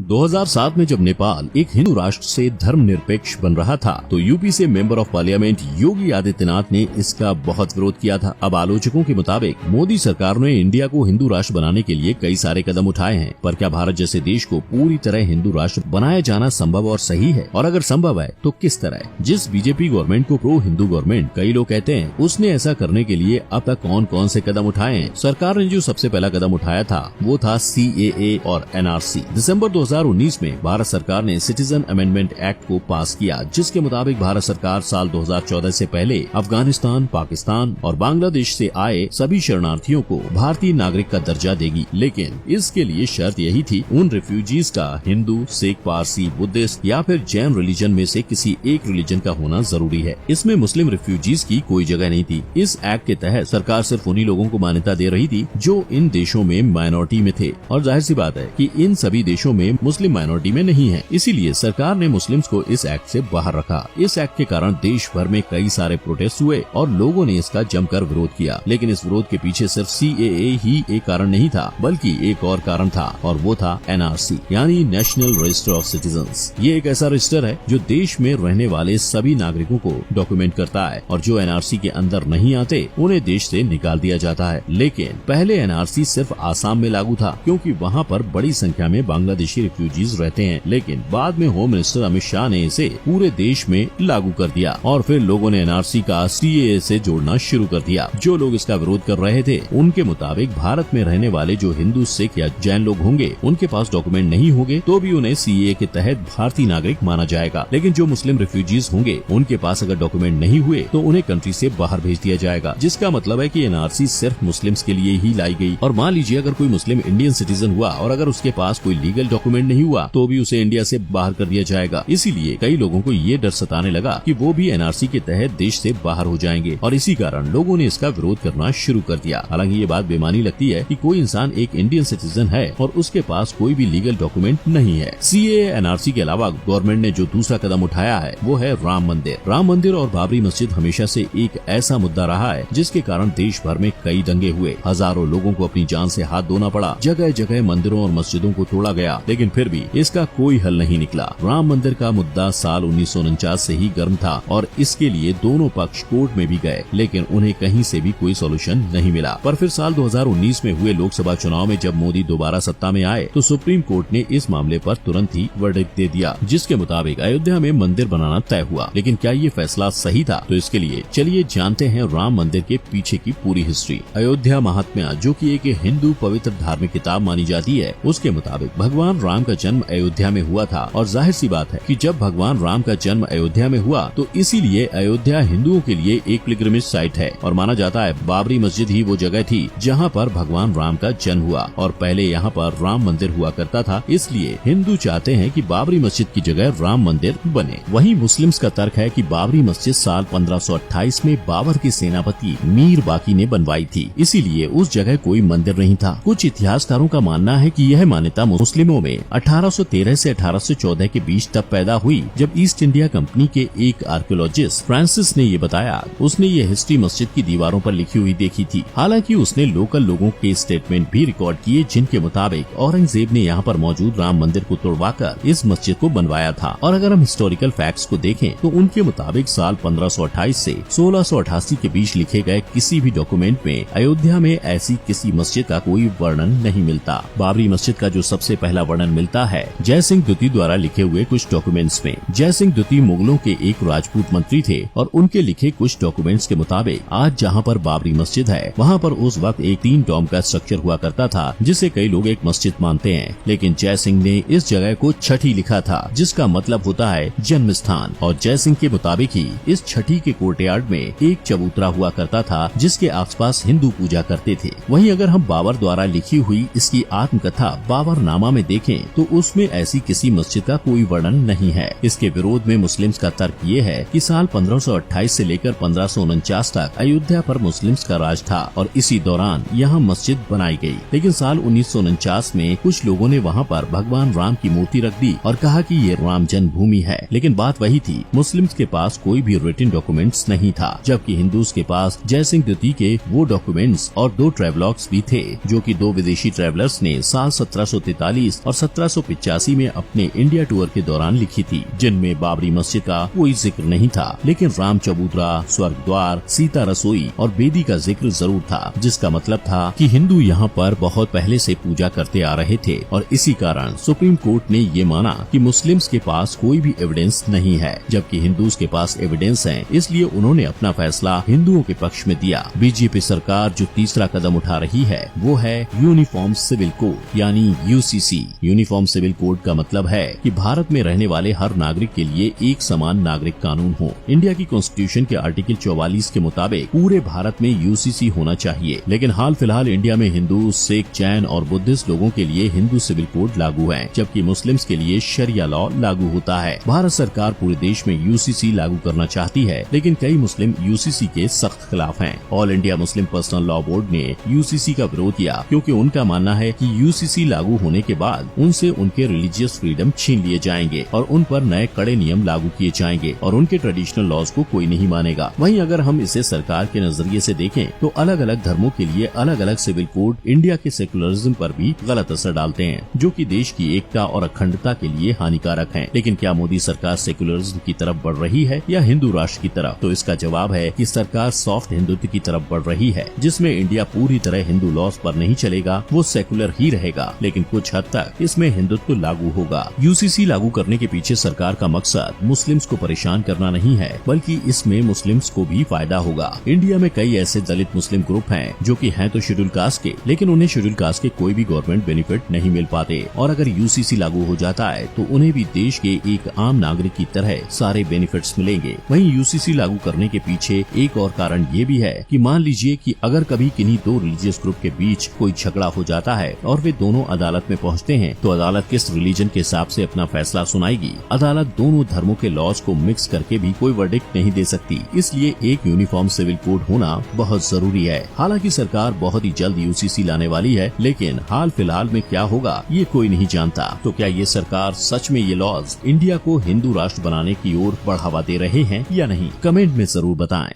2007 में जब नेपाल एक हिंदू राष्ट्र से धर्मनिरपेक्ष बन रहा था तो यूपी से member of parliament Yogi Adityanath ने इसका बहुत विरोध किया था। अब आलोचकों के मुताबिक मोदी सरकार ने इंडिया को हिंदू राष्ट्र बनाने के लिए कई सारे कदम उठाए हैं, पर क्या भारत जैसे देश को पूरी तरह हिंदू राष्ट्र बनाया जाना संभव और सही है, और अगर संभव है तो किस तरह? जिस बीजेपी गवर्नमेंट को प्रो हिंदू गवर्नमेंट कई लोग कहते हैं, उसने ऐसा करने के लिए अब तक कौन कौन से कदम उठाए हैं? सरकार ने जो सबसे पहला कदम उठाया था वो था CAA और NRC। दिसंबर 2019 में भारत सरकार ने सिटीजन अमेंडमेंट एक्ट को पास किया, जिसके मुताबिक भारत सरकार साल 2014 से पहले अफगानिस्तान, पाकिस्तान और बांग्लादेश से आए सभी शरणार्थियों को भारतीय नागरिक का दर्जा देगी। लेकिन इसके लिए शर्त यही थी, उन रिफ्यूजीज का हिंदू, सिख, पारसी, बुद्धिस्ट या फिर जैन रिलीजन में से किसी एक रिलीजन का होना जरूरी है। इसमें मुस्लिम रिफ्यूजीज की कोई जगह नहीं थी। इस एक्ट के तहत सरकार सिर्फ उन्हीं लोगों को मान्यता दे रही थी जो इन देशों में माइनॉरिटी में थे, और जाहिर सी बात है कि इन सभी देशों में मुस्लिम माइनॉरिटी में नहीं है। इसीलिए सरकार ने मुस्लिम्स को इस एक्ट से बाहर रखा। इस एक्ट के कारण देश भर में कई सारे प्रोटेस्ट हुए और लोगों ने इसका जमकर विरोध किया। लेकिन इस विरोध के पीछे सिर्फ CAA ही एक कारण नहीं था, बल्कि एक और कारण था, और वो था NRC यानी नेशनल रजिस्टर ऑफ सिटीजन्स। ये एक ऐसा रजिस्टर है जो देश में रहने वाले सभी नागरिकों को डॉक्यूमेंट करता है, और जो NRC के अंदर नहीं आते उन्हें देश से निकाल दिया जाता है। लेकिन पहले NRC सिर्फ आसाम में लागू था, क्योंकि वहाँ पर बड़ी संख्या में बांग्लादेशी रिफ्यूजीज रहते हैं। लेकिन बाद में होम मिनिस्टर अमित शाह ने इसे पूरे देश में लागू कर दिया, और फिर लोगों ने NRC का CAA से जोड़ना शुरू कर दिया। जो लोग इसका विरोध कर रहे थे, उनके मुताबिक भारत में रहने वाले जो हिंदू, सिख या जैन लोग होंगे, उनके पास डॉक्यूमेंट नहीं होंगे तो भी उन्हें CAA के तहत भारतीय नागरिक माना जाएगा। लेकिन जो मुस्लिम रिफ्यूजीज होंगे, उनके पास अगर डॉक्यूमेंट नहीं हुए तो उन्हें कंट्री से बाहर भेज दिया जाएगा। जिसका मतलब है कि NRC सिर्फ मुस्लिम्स के लिए ही लाई गई। और मान लीजिए अगर कोई मुस्लिम इंडियन सिटीजन हुआ और अगर उसके पास कोई लीगल डॉक्यूमेंट नहीं हुआ तो भी उसे इंडिया से बाहर कर दिया जाएगा। इसीलिए कई लोगों को ये डर सताने लगा कि वो भी NRC के तहत देश से बाहर हो जाएंगे, और इसी कारण लोगों ने इसका विरोध करना शुरू कर दिया। हालांकि ये बात बेमानी लगती है कि कोई इंसान एक इंडियन सिटीजन है और उसके पास कोई भी लीगल डॉक्यूमेंट नहीं है। CAA NRC के अलावा गवर्नमेंट ने जो दूसरा कदम उठाया है वो है राम मंदिर। राम मंदिर और बाबरी मस्जिद हमेशा से एक ऐसा मुद्दा रहा है जिसके कारण देश भर में कई दंगे हुए। हजारों लोगों को अपनी जान से हाथ धोना पड़ा। जगह जगह मंदिरों और मस्जिदों को तोड़ा गया, लेकिन फिर भी इसका कोई हल नहीं निकला। राम मंदिर का मुद्दा साल 1949 से ही गर्म था और इसके लिए दोनों पक्ष कोर्ट में भी गए, लेकिन उन्हें कहीं से भी कोई सॉल्यूशन नहीं मिला। पर फिर साल 2019 में हुए लोकसभा चुनाव में जब मोदी दोबारा सत्ता में आए तो सुप्रीम कोर्ट ने इस मामले पर तुरंत ही वर्डिक्ट दे दिया, जिसके मुताबिक अयोध्या में मंदिर बनाना तय हुआ। लेकिन क्या ये फैसला सही था? तो इसके लिए चलिए जानते हैं राम मंदिर के पीछे की पूरी हिस्ट्री। अयोध्या महात्म्य, जो कि एक हिंदू पवित्र धार्मिक किताब मानी जाती है, उसके मुताबिक भगवान राम का जन्म अयोध्या में हुआ था। और जाहिर सी बात है कि जब भगवान राम का जन्म अयोध्या में हुआ तो इसीलिए अयोध्या हिंदुओं के लिए एक पिलग्रिमेज साइट है, और माना जाता है बाबरी मस्जिद ही वो जगह थी जहाँ पर भगवान राम का जन्म हुआ। और पहले यहाँ पर राम मंदिर हुआ करता था, इसलिए हिंदू चाहते हैं कि बाबरी मस्जिद की जगह राम मंदिर बने। वहीं मुस्लिम्स का तर्क है कि बाबरी मस्जिद साल 1528 में बाबर के सेनापति मीर बाकी ने बनवाई थी, इसीलिए उस जगह कोई मंदिर नहीं था। कुछ इतिहासकारों का मानना है कि यह मान्यता मुस्लिमों में 1813 से 1814 के बीच तब पैदा हुई जब ईस्ट इंडिया कंपनी के एक आर्कियोलॉजिस्ट फ्रांसिस ने ये बताया। उसने ये हिस्ट्री मस्जिद की दीवारों पर लिखी हुई देखी थी। हालांकि उसने लोकल लोगों के स्टेटमेंट भी रिकॉर्ड किए, जिनके मुताबिक औरंगजेब ने यहाँ पर मौजूद राम मंदिर को तोड़वाकर इस मस्जिद को बनवाया था। और अगर हम हिस्टोरिकल फैक्ट्स को देखें तो उनके मुताबिक साल 1528 से 1688 के बीच लिखे गए किसी भी डॉक्यूमेंट में अयोध्या में ऐसी किसी मस्जिद का कोई वर्णन नहीं मिलता। बाबरी मस्जिद का जो सबसे पहला वर्णन मिलता है जय सिंह द्वितीय द्वारा लिखे हुए कुछ डॉक्यूमेंट्स में। जय सिंह द्वितीय मुगलों के एक राजपूत मंत्री थे और उनके लिखे कुछ डॉक्यूमेंट्स के मुताबिक आज जहाँ पर बाबरी मस्जिद है वहाँ पर उस वक्त एक 3 डोम का स्ट्रक्चर हुआ करता था, जिसे कई लोग एक मस्जिद मानते हैं। लेकिन जय सिंह ने इस जगह को छठी लिखा था, जिसका मतलब होता है जन्म स्थान। और जय सिंह के मुताबिक ही इस छठी के कोर्टयार्ड में एक चबूतरा हुआ करता था, जिसके आसपास हिंदू पूजा करते थे। वहीं अगर हम बाबर द्वारा लिखी हुई इसकी आत्मकथा बाबरनामा में देखें तो उसमें ऐसी किसी मस्जिद का कोई वर्णन नहीं है। इसके विरोध में मुस्लिम्स का तर्क ये है कि साल 1528 से लेकर 1549 तक अयोध्या पर मुस्लिम्स का राज था और इसी दौरान यहाँ मस्जिद बनाई गई। लेकिन साल 1949 में कुछ लोगों ने वहाँ पर भगवान राम की मूर्ति रख दी और कहा कि ये राम जन्मभूमि है। लेकिन बात वही थी, मुस्लिम्स के पास कोई भी रिटन डॉक्यूमेंट्स नहीं था, जबकि हिंदूज के पास जय सिंह द्वितीय के वो डॉक्यूमेंट्स और 2 ट्रेवलॉग्स भी थे, जो कि 2 विदेशी ट्रेवलर्स ने साल 1743 और 1785 में अपने इंडिया टूर के दौरान लिखी थी, जिनमें बाबरी मस्जिद का कोई जिक्र नहीं था, लेकिन राम चबूतरा, स्वर्ग द्वार, सीता रसोई और बेदी का जिक्र जरूर था, जिसका मतलब था कि हिंदू यहाँ पर बहुत पहले से पूजा करते आ रहे थे। और इसी कारण सुप्रीम कोर्ट ने ये माना कि मुस्लिम्स के पास कोई भी एविडेंस नहीं है, जबकि हिंदूज के पास एविडेंस है, इसलिए उन्होंने अपना फैसला हिंदुओं के पक्ष में दिया। बीजेपी सरकार जो तीसरा कदम उठा रही है वो है यूनिफॉर्म सिविल कोड यानी यूसीसी। यूनिफॉर्म सिविल कोड का मतलब है कि भारत में रहने वाले हर नागरिक के लिए एक समान नागरिक कानून हो। इंडिया की कॉन्स्टिट्यूशन के आर्टिकल 44 के मुताबिक पूरे भारत में यूसीसी होना चाहिए, लेकिन हाल फिलहाल इंडिया में हिंदू, सिख, जैन और बुद्धिस्ट लोगों के लिए हिंदू सिविल कोड लागू है, जबकि मुस्लिम्स के लिए शरिया लॉ लागू होता है। भारत सरकार पूरे देश में यूसीसी लागू करना चाहती है, लेकिन कई मुस्लिम यूसीसी के सख्त खिलाफ हैं। All India Muslim personal law board ने यूसीसी का विरोध किया, क्योंकि उनका मानना है कि यूसीसी लागू होने के बाद उनसे उनके रिलीजियस फ्रीडम छीन लिए जाएंगे और उन पर नए कड़े नियम लागू किए जाएंगे और उनके ट्रेडिशनल लॉज को कोई नहीं मानेगा। वहीं अगर हम इसे सरकार के नजरिए से देखें तो अलग अलग धर्मों के लिए अलग अलग सिविल कोड इंडिया के सेकुलरिज्म पर भी गलत असर डालते हैं, जो कि देश की एकता और अखंडता के लिए हानिकारक हैं। लेकिन क्या मोदी सरकार सेकुलरिज्म की तरफ बढ़ रही है या हिंदू राष्ट्र की तरफ? तो इसका जवाब है कि सरकार सॉफ्ट हिंदुत्व की तरफ बढ़ रही है, जिसमें इंडिया पूरी तरह हिंदू लॉज पर नहीं चलेगा, वो सेकुलर ही रहेगा, लेकिन कुछ हद तक इसमें हिंदुत्व लागू होगा। यूसीसी लागू करने के पीछे सरकार का मकसद मुस्लिम्स को परेशान करना नहीं है, बल्कि इसमें मुस्लिम्स को भी फायदा होगा। इंडिया में कई ऐसे दलित मुस्लिम ग्रुप हैं जो कि हैं तो शेड्यूल कास्ट के, लेकिन उन्हें शेड्यूल कास्ट के कोई भी गवर्नमेंट बेनिफिट नहीं मिल पाते, और अगर यूसीसी लागू हो जाता है तो उन्हें भी देश के एक आम नागरिक की तरह सारे बेनिफिट्स मिलेंगे। वहीं यूसीसी लागू करने के पीछे एक और कारण ये भी है कि मान लीजिए कि अगर कभी किन्हीं दो रिलीजियस ग्रुप के बीच कोई झगड़ा हो जाता है और वे दोनों अदालत में पहुंचते हैं, तो अदालत किस रिलीजन के हिसाब से अपना फैसला सुनाएगी? अदालत दोनों धर्मों के लॉज को मिक्स करके भी कोई वर्डिक्ट नहीं दे सकती, इसलिए एक यूनिफॉर्म सिविल कोड होना बहुत जरूरी है। हालांकि सरकार बहुत ही जल्द यूसीसी लाने वाली है, लेकिन हाल फिलहाल में क्या होगा ये कोई नहीं जानता। तो क्या ये सरकार सच में ये लॉज इंडिया को हिंदू राष्ट्र बनाने की ओर बढ़ावा दे रहे हैं या नहीं? कमेंट में जरूर बताएं।